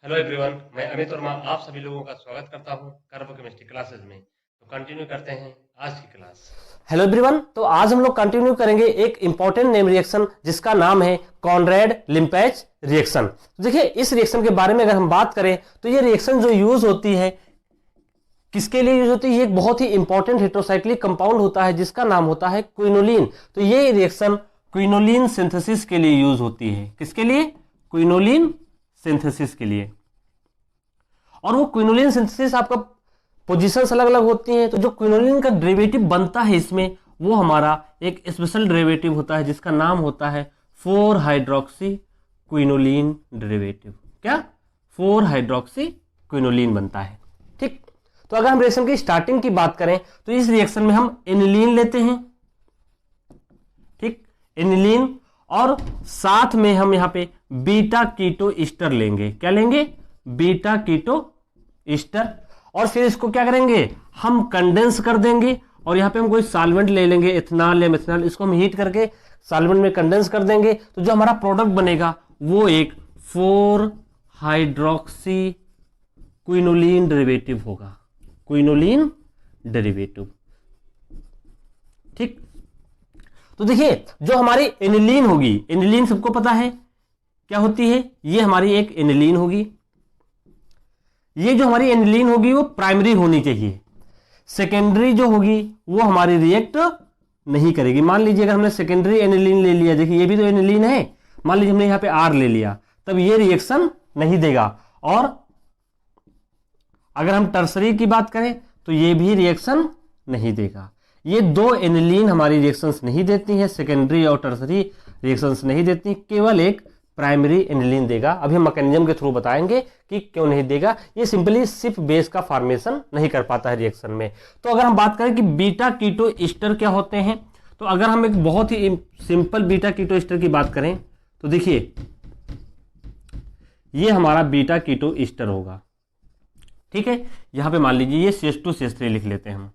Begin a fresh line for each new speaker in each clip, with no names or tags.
Hello everyone, मैं अमित वर्मा आप सभी लोगों का स्वागत करता हूं कार्बो केमिस्ट्री क्लासेस में। तो कंटिन्यू करते हैं आज की क्लास।
Hello everyone. तो आज हम लोग कंटिन्यू करेंगे एक इंपॉर्टेंट नेम रिएक्शन जिसका नाम है कॉनरेड लिम्पेज रिएक्शन। तो देखिए, इस रिएक्शन के बारे में अगर हम बात करें तो ये रिएक्शन जो यूज होती है किसके लिए यूज होती है, ये एक बहुत ही इंपॉर्टेंट हेटेरोसाइक्लिक कंपाउंड होता है जिसका नाम होता है क्विनोलिन। तो ये रिएक्शन क्विनोलिन सिंथेसिस के लिए यूज होती है। किसके लिए? क्विनोलिन सिंथेसिस के लिए। और वो क्विनोलिन सिंथेसिस आपका पोजीशंस अलग अलग होती हैं। तो जो क्विनोलिन का डेरिवेटिव बनता है इसमें, वो हमारा एक स्पेशल डेरिवेटिव होता है जिसका नाम होता है 4 हाइड्रोक्सी क्विनोलिन डेरिवेटिव। क्या? 4 हाइड्रोक्सी क्विनोलिन बनता है। ठीक। तो अगर हम रिएक्शन की स्टार्टिंग की बात करें तो इस रिएक्शन में हम एनिलीन लेते हैं। ठीक, एनिलीन, और साथ में हम यहां पे बीटा कीटो ईस्टर लेंगे। क्या लेंगे? Beta keto ester. और फिर इसको क्या करेंगे? हम कंडेंस कर देंगे और यहां पे हम कोई सॉल्वेंट ले लेंगे, इथेनॉल या मिथेनॉल, इसको हम हीट करके सॉल्वेंट में कंडेंस कर देंगे। तो जो हमारा प्रोडक्ट बनेगा वो एक 4 हाइड्रोक्सी क्विनोलिन डेरिवेटिव होगा। Quinoline derivative. ठीक। तो देखिए, जो हमारी एनिलीन होगी, एनिलीन सबको पता है क्या होती है, ये हमारी एक एनिलीन होगी। ये जो हमारी एनिलीन होगी वो प्राइमरी होनी चाहिए। सेकेंडरी जो होगी वो हमारी रिएक्ट नहीं करेगी। मान लीजिए अगर हमने सेकेंडरी एनिलीन ले लिया, देखिए ये भी तो एनिलीन है, मान लीजिए हमने यहां पे आर ले लिया, तब ये रिएक्शन नहीं देगा। और अगर हम टर्सरी की बात करें तो ये भी रिएक्शन नहीं देगा। ये दो एनिलीन हमारी रिएक्शंस नहीं देती हैं, सेकेंडरी और टर्सरी रिएक्शंस नहीं देती, केवल एक प्राइमरी एनिलीन देगा। अभी हम मैकेनिज्म के थ्रू बताएंगे कि क्यों नहीं देगा। ये सिंपली सिर्फ बेस का फॉर्मेशन नहीं कर पाता है रिएक्शन में। तो अगर हम बात करें कि बीटा कीटो ईस्टर क्या होते हैं, तो अगर हम एक बहुत ही सिंपल बीटा कीटो ईस्टर की बात करें तो देखिए, ये हमारा बीटा कीटो ईस्टर होगा। ठीक है, यहां पे मान लीजिए ये CH2 CH3 लिख लेते हैं हम,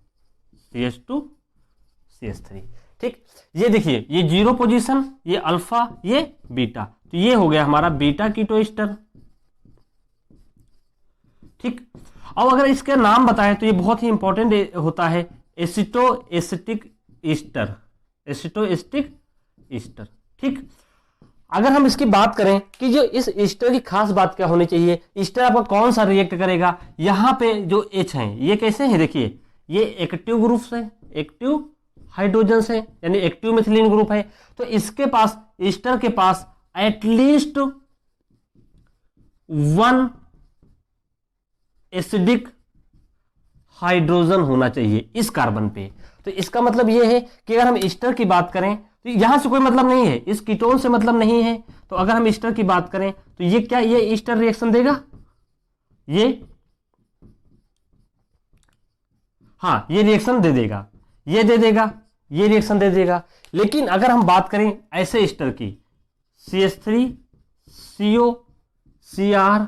CH2 CH3। ठीक, ये देखिए, ये 0 पोजीशन, ये अल्फा, ये बीटा, तो ये हो गया हमारा बीटा कीटो ईस्टर। ठीक। अब अगर इसके नाम बताएं तो ये बहुत ही इंपॉर्टेंट होता है, एसिटोएसिटिक ईस्टर। एसिटोएसिटिक ईस्टर। ठीक। अगर हम इसकी बात करें कि जो इस ईस्टर की खास बात क्या होनी चाहिए, ईस्टर आपका कौन सा रिएक्ट करेगा, यहां पे जो H हैं ये कैसे हैं, देखिए ये एक्टिव ग्रुप्स है, एक्टिव हाइड्रोजन है, यानी एक्टिव मिथिलीन ग्रुप है। तो इसके पास, ईस्टर के पास एटलीस्ट 1 एसिडिक हाइड्रोजन होना चाहिए इस कार्बन पे। तो इसका मतलब यह है कि अगर हम ईस्टर की बात करें तो यहां से कोई मतलब नहीं है, इस कीटोन से मतलब नहीं है। तो अगर हम ईस्टर की बात करें तो ये क्या, ये ईस्टर रिएक्शन देगा, ये, हाँ ये रिएक्शन दे देगा, ये दे देगा, ये रिएक्शन दे देगा। लेकिन अगर हम बात करें ऐसे ईस्टर की, CH3 CO CR,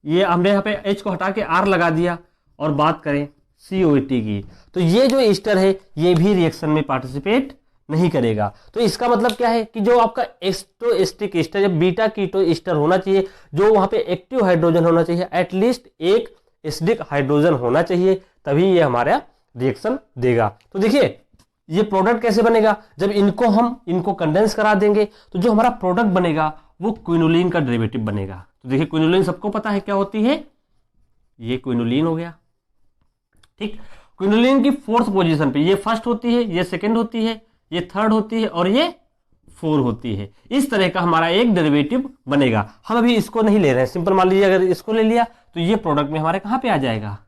ये हमने यहां पे H को हटा के R लगा दिया, और बात करें COAT की, तो ये जो ईस्टर है ये भी रिएक्शन में पार्टिसिपेट नहीं करेगा। तो इसका मतलब क्या है कि जो आपका एस्टोएस्टिक ईस्टर या बीटा कीटो ईस्टर होना चाहिए, जो वहां पे एक्टिव हाइड्रोजन होना चाहिए, एटलीस्ट एक एसिडिक हाइड्रोजन होना चाहिए, तभी ये हमारा रिएक्शन देगा। तो देखिए, ये प्रोडक्ट कैसे बनेगा, जब इनको कंडेंस करा देंगे तो जो हमारा प्रोडक्ट बनेगा वो क्विनोलिन का डेरिवेटिव बनेगा। तो देखिए, क्विनोलिन सबको पता है क्या होती है, ये क्विनोलिन हो गया। ठीक, क्विनोलिन की 4th पोजीशन पे, ये फर्स्ट होती है, ये सेकंड होती है, ये थर्ड होती है, और ये 4 होती है। इस तरह का हमारा एक डेरिवेटिव बनेगा। हम अभी इसको नहीं ले रहे हैं, सिंपल मान लीजिए अगर इसको ले लिया तो ये प्रोडक्ट में हमारे कहां पे आ जाएगा,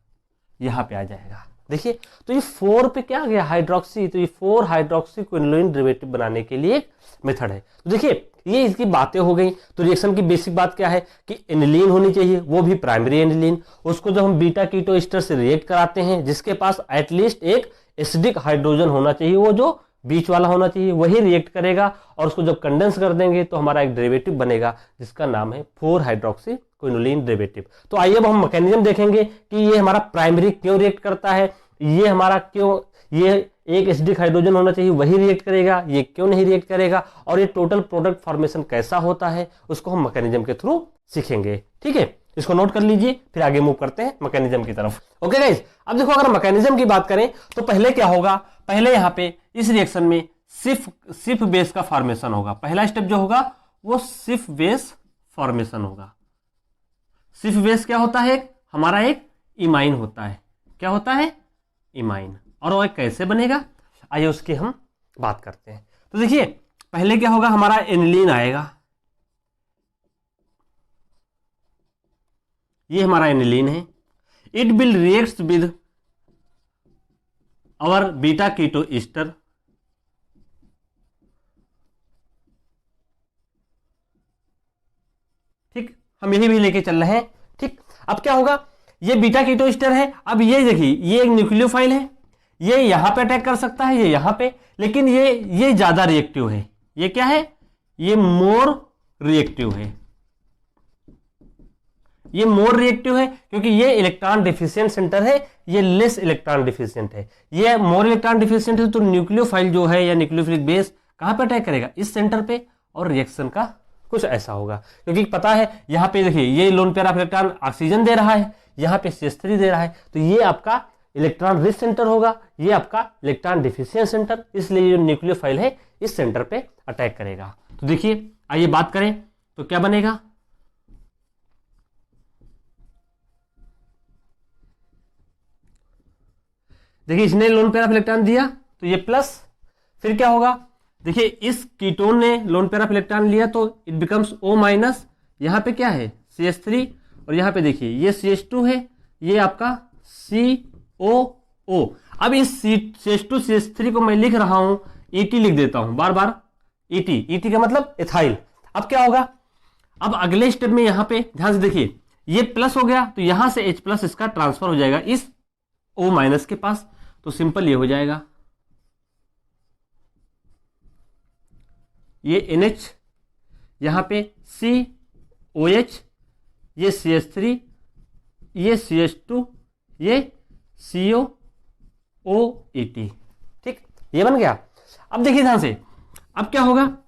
यहां पे आ जाएगा। देखिए, तो ये 4 पे क्या आ गया, हाइड्रोक्सी। तो ये 4 हाइड्रोक्सी क्विनोलिन डेरिवेटिव बनाने के लिए मेथड है। तो देखिए, ये इसकी बातें हो गई। तो रिएक्शन की बेसिक बात क्या है कि एनिलीन होनी चाहिए, वो भी प्राइमरी एनिलीन। उसको जब हम बीटा कीटो ईस्टर से रिएक्ट कराते हैं, जिसके पास एटलीस्ट एक एसिडिक हाइड्रोजन होना चाहिए, वो जो बीच वाला होना चाहिए, वही रिएक्ट करेगा। और उसको जब कंडेंस कर देंगे तो हमारा एक डेरिवेटिव बनेगा जिसका नाम है 4 हाइड्रोक्सी क्विनोलिन डेरिवेटिव। तो आइए अब हम मैकेनिज्म देखेंगे कि ये हमारा प्राइमरी क्यों रिएक्ट करता है, ये हमारा क्यों, ये एक एसिडिक हाइड्रोजन होना चाहिए वही रिएक्ट करेगा, ये क्यों नहीं रिएक्ट करेगा, और ये टोटल प्रोडक्ट फॉर्मेशन कैसा होता है उसको हम मैकेनिज्म के थ्रू सीखेंगे। ठीक है, इसको नोट कर लीजिए, फिर आगे मूव करते हैं मैकेनिज्म की तरफ। ओके गाइस, अब देखो अगर मैकेनिज्म की बात करें तो पहले क्या होगा, पहले यहां पे इस रिएक्शन में सिर्फ बेस का फॉर्मेशन होगा। पहला स्टेप जो होगा वो सिर्फ बेस फॉर्मेशन होगा। सिर्फ बेस क्या होता है, हमारा एक इमाइन होता है। क्या होता है, इमाइन। और वो कैसे बनेगा, आइए उसकी हम बात करते हैं। तो देखिए पहले क्या होगा, हमारा एनिलीन आएगा, ये हमारा एनिलीन है। It will react with our beta keto ester, ठीक, हम यही भी लेके चल रहे हैं। ठीक, अब क्या होगा, ये बीटा कीटो ईस्टर है। अब ये देखिए ये एक न्यूक्लियोफाइल है, ये यहां पे अटैक कर सकता है, ये यहां पे, लेकिन ये ज्यादा रिएक्टिव है। ये क्या है, ये मोर रिएक्टिव है। ये मोर रिएक्टिव है क्योंकि ये इलेक्ट्रॉन डिफिशिएंट सेंटर है, ये लेस इलेक्ट्रॉन डिफिशिएंट है। ये मोर इलेक्ट्रॉन डिफिशिएंट है तो न्यूक्लियोफाइल जो है या न्यूक्लियोफिलिक बेस कहां पे अटैक करेगा, इस सेंटर पे, और रिएक्शन का कुछ ऐसा होगा। क्योंकि पता है यहां पे देखिए ये lone pair of electron oxygen दे रहा है, यहां पे CH3 दे रहा है, तो ये आपका इलेक्ट्रॉन रिच सेंटर होगा, ये आपका इलेक्ट्रॉन डिफिशिएंट सेंटर, इसलिए जो न्यूक्लियोफाइल है इस सेंटर पे अटैक करेगा। तो देखिए आइए बात करें तो क्या बनेगा, देखिए इसने लोन पेयर ऑफ इलेक्ट्रॉन दिया तो ये प्लस, फिर क्या होगा, देखिए इस कीटोन ने लोन पेयर ऑफ इलेक्ट्रॉन लिया तो इट बिकम्स O माइनस, यहां पे क्या है CH3, और यहां पे देखिए ये CH2 है, ये आपका COO। अब इस CH2 CH3 को मैं लिख रहा हूं ET लिख देता हूं बार बार, ET का मतलब एथाइल। अब क्या होगा, अब अगले स्टेप में यहां पे ध्यान से देखिए ये प्लस हो गया तो यहां से H प्लस इसका ट्रांसफर हो जाएगा इस O माइनस के पास, तो सिंपल ये हो जाएगा, ये NH, यहां पे COH, ये CH3, ये CH2, ये COOET। ठीक, ये बन गया। अब देखिए ध्यान से, अब क्या होगा,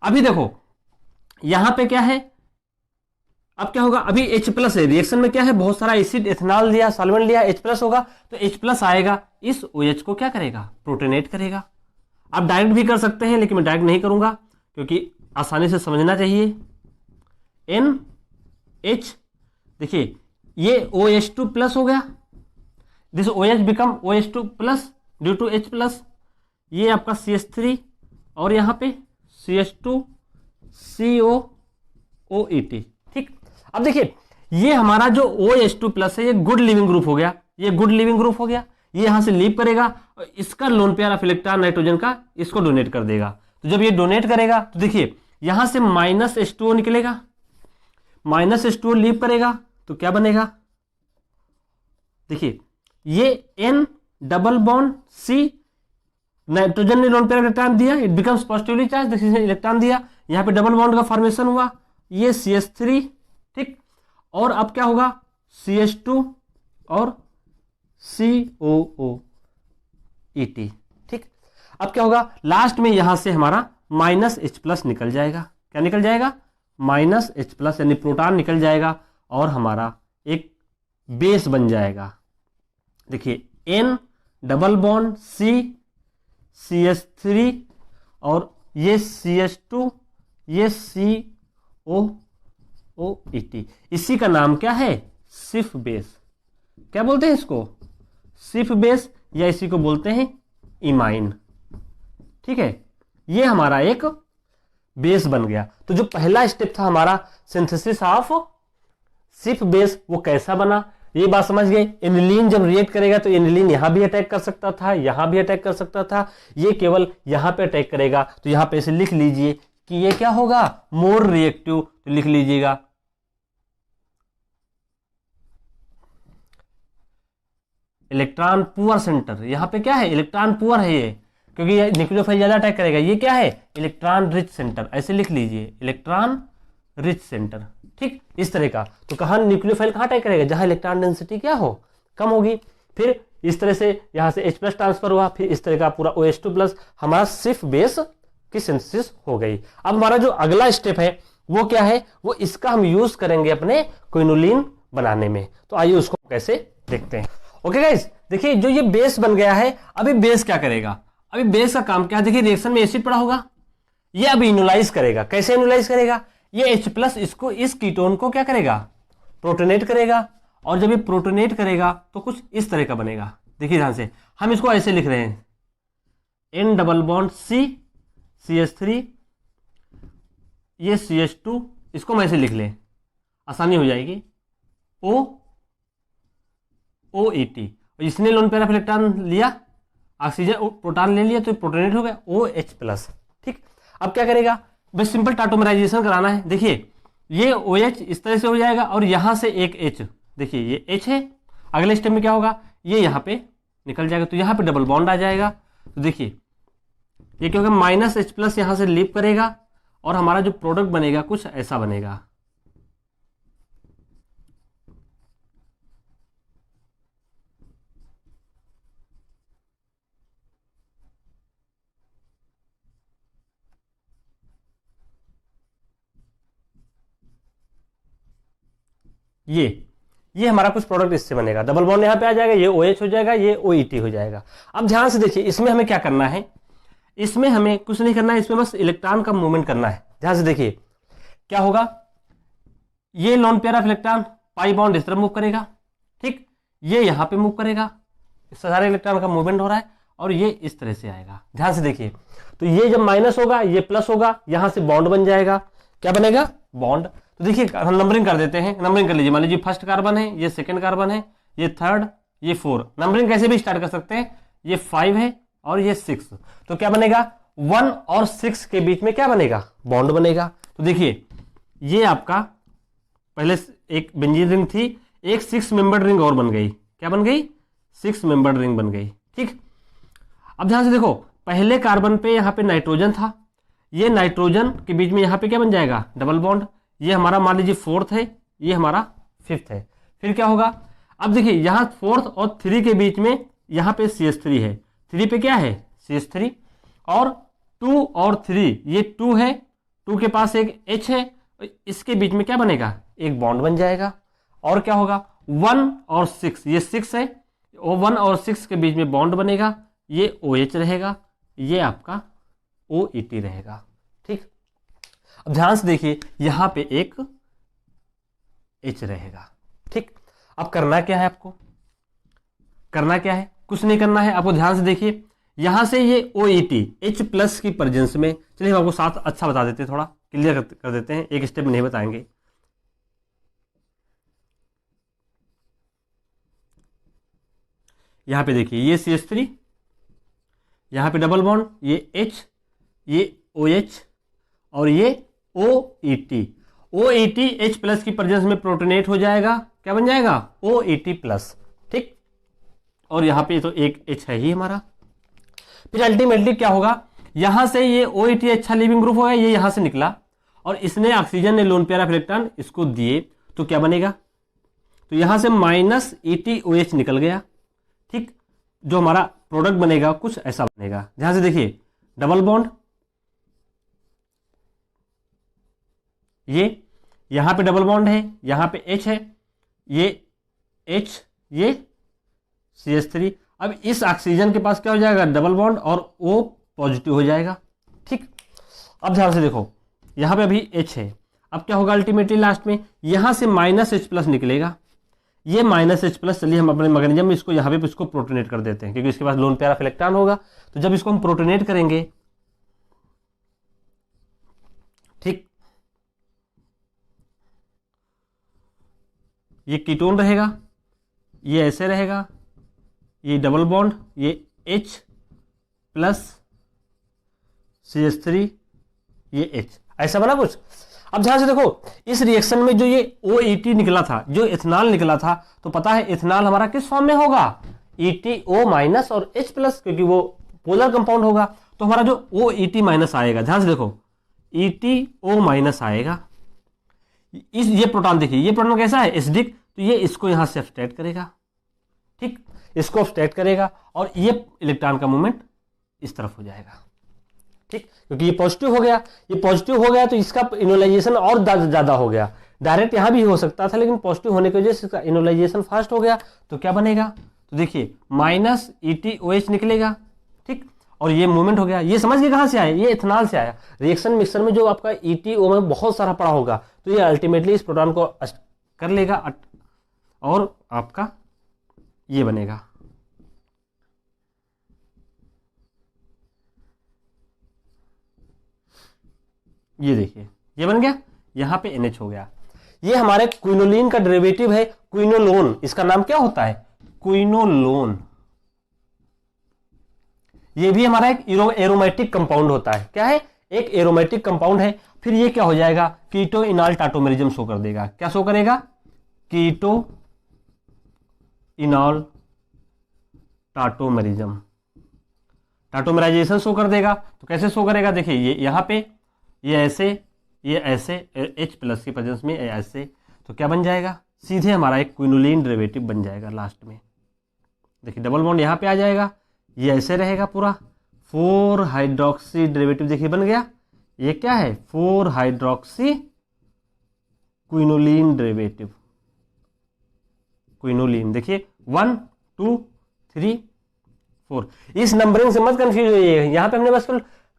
अभी देखो यहां पे क्या है, अब क्या होगा, अभी H प्लस है, रिएक्शन में क्या है, बहुत सारा एसिड एथेनॉल लिया, सॉल्वेंट लिया, H प्लस होगा, तो H प्लस आएगा, इस OH को क्या करेगा, प्रोटोनेट करेगा। आप डायरेक्ट भी कर सकते हैं लेकिन मैं डायरेक्ट नहीं करूंगा क्योंकि आसानी से समझना चाहिए। NH, देखिए ये OH2 प्लस हो गया, this OH become OH2 plus due to H plus, ये आपका CH3 और यहां पे CH2 COOET। ठीक, अब देखिए ये हमारा जो OH2 प्लस है ये गुड लिविंग ग्रुप हो गया, ये गुड लिविंग ग्रुप हो गया, ये यहां से लीव करेगा और इसका loan pair of electron nitrogen का इसको डोनेट कर देगा। तो जब ये डोनेट करेगा तो देखिए यहां से -H2O निकलेगा, -H2O लीव करेगा तो क्या बनेगा, देखिए ये N double bond C, nitrogen ने लोन पेयर इलेक्ट्रॉन दिया, इट बिकम्स पॉजिटिवली चार्ज, देखिए इलेक्ट्रॉन दिया, यहां पे डबल बॉन्ड का फॉर्मेशन हुआ, ये CH3। ठीक, और अब क्या होगा, CH2 और COOET। ठीक, अब क्या होगा, लास्ट में यहां से हमारा -H प्लस निकल जाएगा, क्या निकल जाएगा, -H प्लस यानी प्रोटॉन निकल जाएगा और हमारा एक बेस बन जाएगा। देखिए N double bond C, CH3 और ये CH2, ये COOET, इसी का नाम क्या है, सिफ बेस। क्या बोलते हैं इसको, सिफ बेस, या इसी को बोलते हैं इमाइन। ठीक है, ये हमारा एक बेस बन गया। तो जो पहला स्टेप था हमारा सिंथेसिस ऑफ सिफ बेस, वो कैसा बना, ये बात समझ गए। एनिलीन जब रिएक्ट करेगा तो एनिलीन यहां भी अटैक कर सकता था, यहां भी अटैक कर सकता था, ये केवल यहां पे अटैक करेगा। तो यहां पे इसे लिख लीजिए कि ये क्या होगा, मोर रिएक्टिव, तो लिख लीजिएगा इलेक्ट्रॉन पुअर सेंटर। यहां पे क्या है, इलेक्ट्रॉन पुअर है ये, क्योंकि ये न्यूक्लियोफाइल ज्यादा अटैक करेगा। ये क्या है, इलेक्ट्रॉन रिच सेंटर, ऐसे लिख लीजिए इलेक्ट्रॉन रिच सेंटर। ठीक, इस तरह का। तो कहां न्यूक्लियोफाइल कहां अटैक करेगा, जहां इलेक्ट्रॉन डेंसिटी क्या हो, कम होगी। फिर इस तरह से यहां से H प्लस ट्रांसफर हुआ, फिर इस तरह का पूरा OH2 प्लस, हमारा सिर्फ बेस की सिंथेसिस हो गई। अब हमारा जो अगला स्टेप है वो क्या है, वो इसका हम यूज करेंगे अपने क्विनोलिन बनाने में। तो आइए उसको कैसे देखते हैं। ओके गाइस, देखिए जो ये बेस बन गया है, अभी बेस क्या करेगा, अभी बेस का काम क्या है, देखिए रिएक्शन में एसिड पड़ा होगा, ये अभी इनोलाइज करेगा। कैसे इनोलाइज करेगा, ये H+ इसको, इस कीटोन को क्या करेगा, प्रोटोनेट करेगा। और जब ये प्रोटोनेट करेगा तो कुछ इस तरह का बनेगा। देखिए ध्यान से, हम इसको ऐसे लिख रहे हैं, N double bond C CH3, ये CH2, इसको हम ऐसे लिख लें, आसानी हो जाएगी, OET। इसने लोन पेयर ऑफ इलेक्ट्रॉन लिया, ऑक्सीजन प्रोटॉन ले लिया, तो प्रोटोनेट हो गया OH+। ठीक, अब क्या करेगा, बस सिंपल टाटोमराइजेशन कराना है। देखिए ये OH इस तरह से हो जाएगा और यहां से एक H, देखिए ये H है, अगले स्टेप में क्या होगा, ये यहां पे निकल जाएगा, तो यहां पे डबल बॉन्ड आ जाएगा। तो देखिए ये क्या होगा, -H+ यहां से लीव करेगा और हमारा जो प्रोडक्ट बनेगा कुछ ऐसा बनेगा। ये हमारा कुछ प्रोडक्ट इससे बनेगा, डबल बॉन्ड यहां पे आ जाएगा, ये OH हो जाएगा, ये OET हो जाएगा। अब ध्यान से देखिए, इसमें हमें क्या करना है, इसमें हमें कुछ नहीं करना है, इसमें बस इलेक्ट्रॉन का मूवमेंट करना है। ध्यान से देखिए क्या होगा, ये lone pair of electron pi bond इस तरफ मूव करेगा, ठीक, ये यहां पे मूव करेगा, सारे इलेक्ट्रॉन का मूवमेंट हो रहा है और ये इस तरह से आएगा। ध्यान से देखिए, तो ये जब माइनस होगा ये प्लस होगा, यहां से बॉन्ड बन जाएगा, क्या बनेगा, बॉन्ड। तो देखिए हम नंबरिंग कर देते हैं, नंबरिंग कर लीजिए, मान लीजिए फर्स्ट कार्बन है, ये सेकंड कार्बन है, ये थर्ड, ये 4, नंबरिंग कैसे भी स्टार्ट कर सकते हैं, ये 5 है और ये 6, तो क्या बनेगा, 1 और 6 के बीच में क्या बनेगा, बॉन्ड बनेगा। तो देखिए ये आपका पहले एक बेंजीन रिंग थी, एक 6 मेंबर्ड रिंग और बन गई, क्या बन गई, 6 मेंबर्ड रिंग बन गई। ठीक, अब ध्यान से देखो, पहले कार्बन पे यहां पे नाइट्रोजन था, ये नाइट्रोजन के बीच में यहां पे क्या बन जाएगा, डबल बॉन्ड, ये हमारा मान लीजिए 4th है, ये हमारा 5th है, फिर क्या होगा, अब देखिए यहां 4th और 3 के बीच में यहां पे CH3 है, 3 पे क्या है CH3, और 2 और 3, ये 2 है, 2 के पास एक H है, इसके बीच में क्या बनेगा, एक बॉन्ड बन जाएगा। और क्या होगा, 1 और 6, ये 6 है, और 1 और 6 के बीच में बॉन्ड बनेगा, ये OH रहेगा, ये आपका OET रहेगा। ठीक, अब ध्यान से देखिए यहां पे एक H रहेगा। ठीक, अब करना क्या है, आपको करना क्या है, कुछ नहीं करना है आपको। ध्यान से देखिए यहां से ये OET H+ की प्रेजेंस में, चलिए हम आपको साथ अच्छा बता देते हैं, थोड़ा क्लियर कर देते हैं, एक स्टेप में नहीं बताएंगे। यहां पे देखिए ये CH3, यहां पे डबल बॉन्ड, ये H, ये OH और ये OET। OET H+ की प्रेजेंस में प्रोटोनेट हो जाएगा, क्या बन जाएगा, OET+। ठीक, और यहां पे तो एक H है ही हमारा। फिर अल्टीमेटली क्या होगा, यहां से ये OET अच्छा लिविंग ग्रुप होगा, ये यहां से निकला और इसने ऑक्सीजन ने लोन पेयर ऑफ इलेक्ट्रॉन इसको दिए, तो क्या बनेगा, तो यहां से -ETOH निकल गया। ठीक, जो हमारा प्रोडक्ट बनेगा कुछ ऐसा बनेगा। ध्यान से देखिए, डबल बॉन्ड, ये यहां पे डबल बॉन्ड है, यहां पे H है, ये H, ये CH3। अब इस ऑक्सीजन के पास क्या हो जाएगा, डबल बॉन्ड और O पॉजिटिव हो जाएगा। ठीक, अब ध्यान से देखो यहां पे अभी H है, अब क्या होगा अल्टीमेटली लास्ट में, यहां से -H+ निकलेगा, ये -H+, चलिए हम अपने मैकेनिज्म में इसको यहां पे इसको प्रोटोनेट कर देते हैं, क्योंकि इसके पास लोन पेयर ऑफ इलेक्ट्रॉन होगा, तो जब इसको हम प्रोटोनेट करेंगे, ठीक, ये कीटोन रहेगा, ये ऐसे रहेगा, ये डबल बॉन्ड, ये H+ CH3, ये H, ऐसा बना कुछ। अब ध्यान से देखो, इस रिएक्शन में जो ये OET निकला था, जो इथेनॉल निकला था, तो पता है इथेनॉल हमारा किस फॉर्म में होगा, ETO- और H+, क्योंकि वो पोलर कंपाउंड होगा, तो हमारा जो OET- आएगा, ध्यान से देखो ETO- आएगा। ये प्रोटॉन देखिए, ये प्रोटॉन कैसा है, एसिडिक, तो ये इसको यहां से अब्स्ट्रैक्ट करेगा। ठीक, इसको अब्स्ट्रैक्ट करेगा और ये इलेक्ट्रॉन का मूवमेंट इस तरफ हो जाएगा। ठीक, क्योंकि ये पॉजिटिव हो गया, ये पॉजिटिव हो गया तो इसका इनोलाइजेशन और ज़्यादा हो गया। डायरेक्ट यहाँ भी हो सकता था, लेकिन पॉजिटिव होने की वजह से इसका इनोलाइजेशन फास्ट हो गया। तो क्या बनेगा, तो देखिए माइनस ETOH निकलेगा। ठीक, और ये मूवमेंट हो गया। ये समझ गए कहाँ से आया, ये इथेनॉल से आया। रिएक्शन मिक्सर में जो आपका ETO में बहुत सारा पड़ा होगा, तो ये अल्टीमेटली इस प्रोटॉन को कर लेगा और आपका ये बनेगा। ये देखिए ये बन गया, यहां पे NH हो गया। ये हमारे क्विनोलिन का डेरिवेटिव है क्विनोलोन। इसका नाम क्या होता है, क्विनोलोन। ये भी हमारा एक एरोमेटिक कंपाउंड होता है। क्या है, एक एरोमेटिक कंपाउंड है। फिर ये क्या हो जाएगा, कीटो इनॉल टाटोमेरिज्म शो कर देगा। क्या शो करेगा, कीटो इनॉल टाटोमेरिज्म, टाटोमेराइजेशन शो कर देगा। तो कैसे शो करेगा, देखिए ये यहां पे ये ऐसे H प्लस की प्रेजेंस में ऐसे, तो क्या बन जाएगा, सीधे हमारा एक क्विनोलिन डेरिवेटिव बन जाएगा लास्ट में। देखिए डबल बॉन्ड यहाँ पे आ जाएगा, ये ऐसे रहेगा पूरा 4 हाइड्रोक्सी डेरिवेटिव। देखिए बन गया, ये क्या है 4 हाइड्रोक्सी क्विनोलिन डेरिवेटिव, क्विनोलिन। देखिए 1 2 3 4। इस नंबरिंग से मत कंफ्यूज होइए, यहाँ पे हमने बस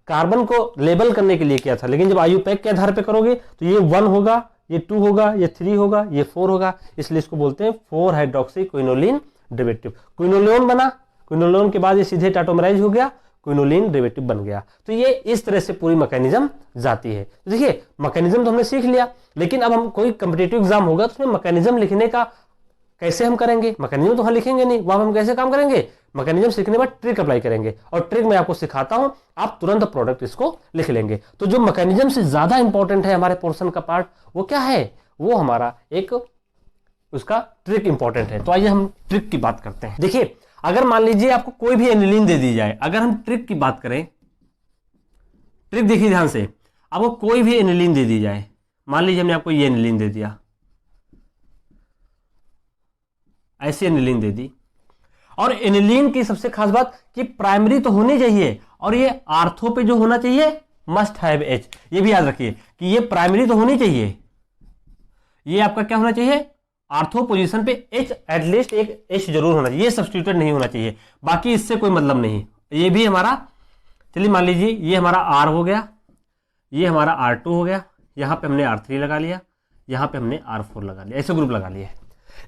कार्बन को लेबल करने के लिए किया था, लेकिन जब IUPAC के आधार पे करोगे तो ये 1 होगा, ये 2 होगा, ये 3 होगा, ये 4 होगा। इसलिए इसको बोलते हैं 4 हाइड्रोक्सी क्विनोलिन डेरिवेटिव। क्विनोलोन बना, क्विनोलोन के बाद ये सीधे टाटोमराइज हो गया, क्विनोलिन डेरिवेटिव बन गया। तो ये इस तरह से पूरी मैकेनिज्म जाती है। तो देखिए मैकेनिज्म तो हमने सीख लिया, लेकिन अब हम कोई कॉम्पिटिटिव एग्जाम होगा तो उसमें मैकेनिज्म लिखने का कैसे हम करेंगे। मैकेनिज्म तो हम लिखेंगे नहीं, वहां हम कैसे काम करेंगे, मैकेनिज्म सीखने के बाद ट्रिक अप्लाई करेंगे। और ट्रिक मैं आपको सिखाता हूं, आप तुरंत प्रोडक्ट इसको लिख लेंगे। तो जो मैकेनिज्म से ज्यादा इंपॉर्टेंट है हमारे पोर्शन का पार्ट, वो क्या है, वो हमारा एक उसका ट्रिक इंपॉर्टेंट है। तो आइए हम ट्रिक की बात करते हैं। देखिए अगर मान लीजिए आपको कोई भी एनिलीन दे दी जाए, अगर हम ट्रिक की बात करें, ट्रिक देखिए ध्यान से, आपको कोई भी एनिलीन दे दी जाए, मान लीजिए हमने आपको ये एनिलीन दे दिया, ऐसी एनिलीन दे दी, और एनिलीन की सबसे खास बात कि प्राइमरी तो होनी चाहिए, और ये आर्थो पे जो होना चाहिए मस्ट हैव H। ये भी याद रखिए कि ये प्राइमरी तो होनी चाहिए, ये आपका क्या होना चाहिए, आर्थो पोजीशन पे H, एटलीस्ट एक H जरूर होना चाहिए, ये सब्स्टिट्यूटेड नहीं होना चाहिए, बाकी इससे कोई मतलब नहीं। ये भी हमारा, चलिए मान लीजिए ये हमारा R हो गया, ये हमारा R2 हो गया, यहां पे हमने R3 लगा लिया, यहां पे हमने R4 लगा लिया, ऐसे ग्रुप लगा लिए।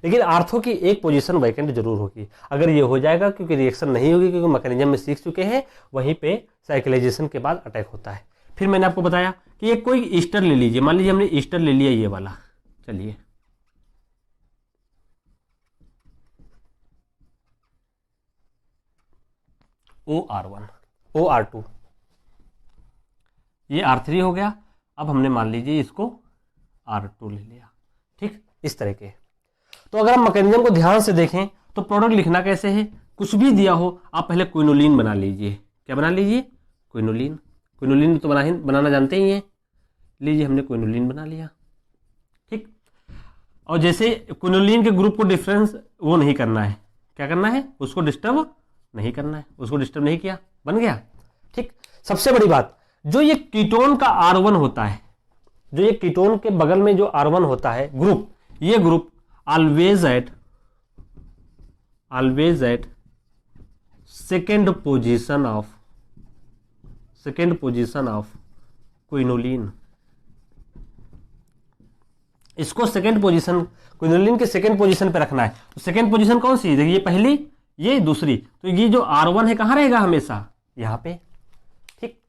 लेकिन आर्थो की एक पोजीशन वैकेंट जरूर होगी। अगर ये हो जाएगा, क्योंकि रिएक्शन नहीं होगी, क्योंकि मैकेनिज्म में सीख चुके हैं, वहीं पे साइक्लाइजेशन के बाद अटैक होता है। फिर मैंने आपको बताया कि ये कोई ईस्टर ले लीजिए, मान लीजिए हमने ईस्टर ले लिया ये वाला, चलिए OR1 OR2, ये R3 हो गया। अब हमने मान लीजिए इसको R2 ले लिया, ठीक, इस तरह के। तो अगर हम मैकेनिज्म को ध्यान से देखें तो प्रोडक्ट लिखना कैसे है, कुछ भी दिया हो आप पहले क्विनोलिन बना लीजिए। क्या बना लीजिए, क्विनोलिन। क्विनोलिन तो बनाना जानते ही हैं, लीजिए हमने क्विनोलिन बना लिया, ठीक। और जैसे क्विनोलिन के ग्रुप को डिफरेंस वो नहीं करना है, क्या करना है, उसको डिस्टर्ब नहीं करना है, उसको डिस्टर्ब नहीं किया, बन गया, ठीक। सबसे बड़ी बात, जो ये कीटोन का R1 होता है, जो ये कीटोन के बगल में जो R1 होता है ग्रुप, ये group always at second position of quinoline. इसको सेकेंड पोजीशन, क्विनोलिन के सेकेंड पोजीशन पे रखना है। तो सेकेंड पोजीशन कौन सी, देखिए ये पहली, ये दूसरी, तो ये जो R1 है कहां रहेगा, हमेशा यहां पे, ठीक।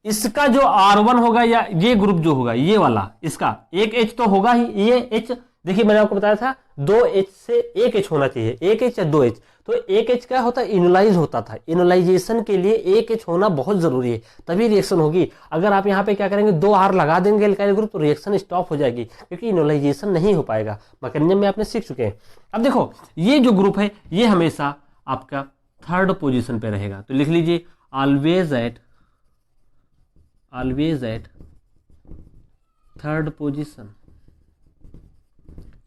इसका जो R1 होगा, या ये ग्रुप जो होगा ये वाला, इसका एक H तो होगा ही, ये H, देखिए मैंने आपको बताया था 2H से 1H होना चाहिए, 1H या 2H। तो 1H क्या होता है, इनोलाइज होता था। इनोलाइजेशन के लिए 1H होना बहुत जरूरी है, तभी रिएक्शन होगी। अगर आप यहाँ पे क्या करेंगे, 2 R लगा देंगे एल्काइल ग्रुप, तो रिएक्शन स्टॉप हो जाएगी, क्योंकि इनोलाइजेशन नहीं हो पाएगा। मैकेनिज्म में आपने सीख चुके हैं। अब देखो ये जो ग्रुप है ये हमेशा आपका थर्ड पोजिशन पे रहेगा, तो लिख लीजिए ऑलवेज एट थर्ड पोजिशन,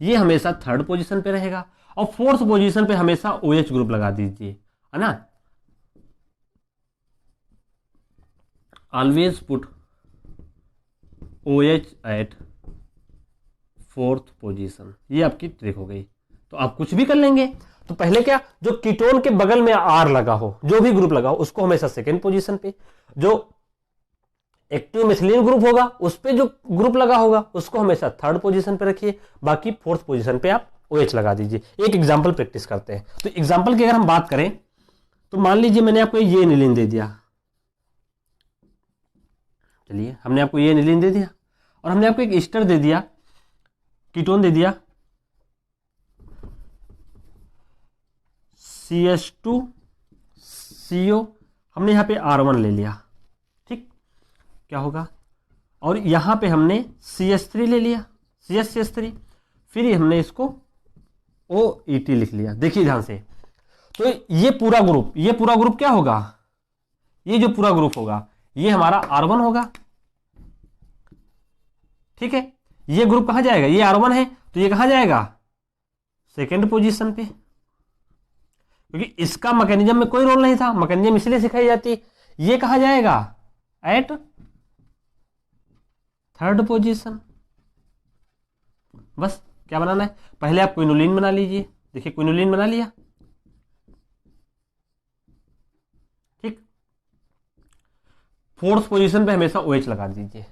ये हमेशा थर्ड पोजीशन पे रहेगा। और फोर्थ पोजीशन पे हमेशा OH ग्रुप लगा दीजिए, है ना। Always put OH at 4th position. ये आपकी ट्रिक हो गई। तो आप कुछ भी कर लेंगे। तो पहले क्या, जो कीटोन के बगल में R लगा हो, जो भी ग्रुप लगा हो, उसको हमेशा सेकेंड पोजीशन पे, जो एक्टिव मिथिलीन ग्रुप होगा उस पे जो ग्रुप लगा होगा उसको हमेशा थर्ड पोजीशन पे रखिए, बाकी फोर्थ पोजीशन पे आप OH लगा दीजिए। एक एग्जांपल प्रैक्टिस करते हैं। तो एग्जांपल की अगर हम बात करें तो मान लीजिए मैंने आपको ये एनिलीन दे दिया, चलिए हमने आपको ये एनिलीन दे दिया और हमने आपको एक ईस्टर दे दिया, कीटोन दे दिया CH2CO, हमने यहाँ पे R1 ले लिया, ठीक, क्या होगा, और यहाँ पे हमने CH3 ले लिया, CH3, फिर हमने इसको OET लिख लिया। देखिए ध्यान से, तो ये पूरा ग्रुप क्या होगा, ये जो पूरा ग्रुप होगा ये हमारा R1 होगा, ठीक है। ये ग्रुप कहां जाएगा, ये R1 है तो ये कहां जाएगा, सेकेंड पोजीशन पे, क्योंकि इसका मैकेनिज्म में कोई रोल नहीं था, मैकेनिज्म इसलिए सिखाई जाती। ये कहां जाएगा, एट थर्ड पोजीशन। बस क्या बनाना है, पहले आप क्विनोलिन बना लीजिए। देखिए क्विनोलिन बना लिया, ठीक। फोर्थ पोजीशन पे हमेशा OH लगा दीजिए,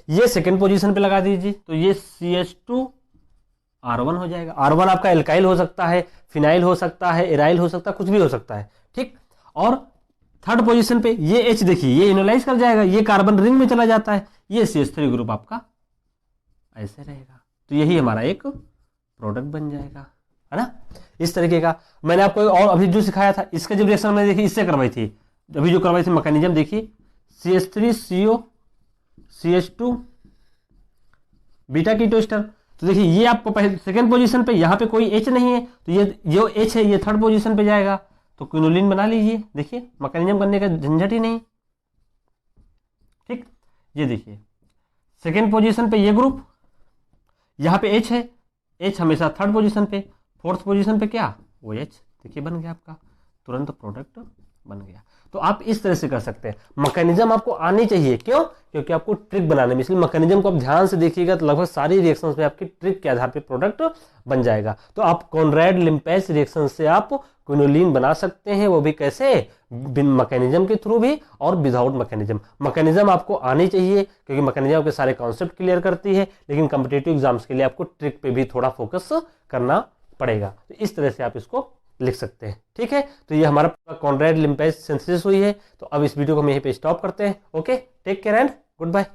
ये सेकेंड पोजीशन पे लगा दीजिए, तो ये CH2R1 हो जाएगा। R1 आपका एल्काइल हो सकता है, फिनाइल हो सकता है, एराइल हो सकता है, कुछ भी हो सकता है, ठीक। और थर्ड पोजीशन पे ये H देखिए ये इनोलाइज कर जाएगा, ये कार्बन रिंग में चला जाता है, ये CH3 ग्रुप आपका ऐसे रहेगा। तो यही हमारा एक प्रोडक्ट बन जाएगा, है ना। इस तरीके का मैंने आपको और अभी जो सिखाया था इसका जब रिएक्शन मैंने देखी इससे करवाई थी, अभी जो करवाई थी मैकेनिज्म देखिए, CH3CO CH2 beta keto ester. तो देखिए ये आपको पहले सेकेंड पोजीशन पे, यहाँ पे कोई H नहीं है तो ये जो H है ये थर्ड पोजीशन पे जाएगा, तो क्विनोलिन बना लीजिए। देखिए मैकेनिज्म करने का झंझट ही नहीं, ठीक। ये देखिए सेकेंड पोजीशन पे ये ग्रुप, यहाँ पे H है, H हमेशा थर्ड पोजीशन पे, फोर्थ पोजीशन पे क्या, OH। देखिए बन गया आपका, तुरंत प्रोडक्ट बन गया। तो आप इस तरह से कर सकते हैं। मैकेनिज्म आपको आनी चाहिए, क्यों, क्योंकि आपको ट्रिक बनाने में, इसलिए मैकेनिज्म को आप ध्यान से देखिएगा तो लगभग सारी रिएक्शंस में आपकी ट्रिक के आधार पे प्रोडक्ट बन जाएगा। तो आप कॉनरैड लिम्पेस रिएक्शन से आप क्विनोलिन बना सकते हैं, वो भी कैसे, बिन मैकेनिज्म के थ्रू भी और विदाउट मैकेनिज्म। मैकेनिज्म आपको आनी चाहिए क्योंकि मैकेनिज्म के सारे कॉन्सेप्ट क्लियर करती है, लेकिन कॉम्पिटिटिव एग्जाम्स के लिए आपको ट्रिक पे भी थोड़ा फोकस करना पड़ेगा। तो इस तरह से आप इसको लिख सकते हैं, ठीक है। तो ये हमारा कॉनरैड लिम्पेस सिंथेसिस हुई है। तो अब इस वीडियो को हम यहीं पे स्टॉप करते हैं। Okay, take care and good bye.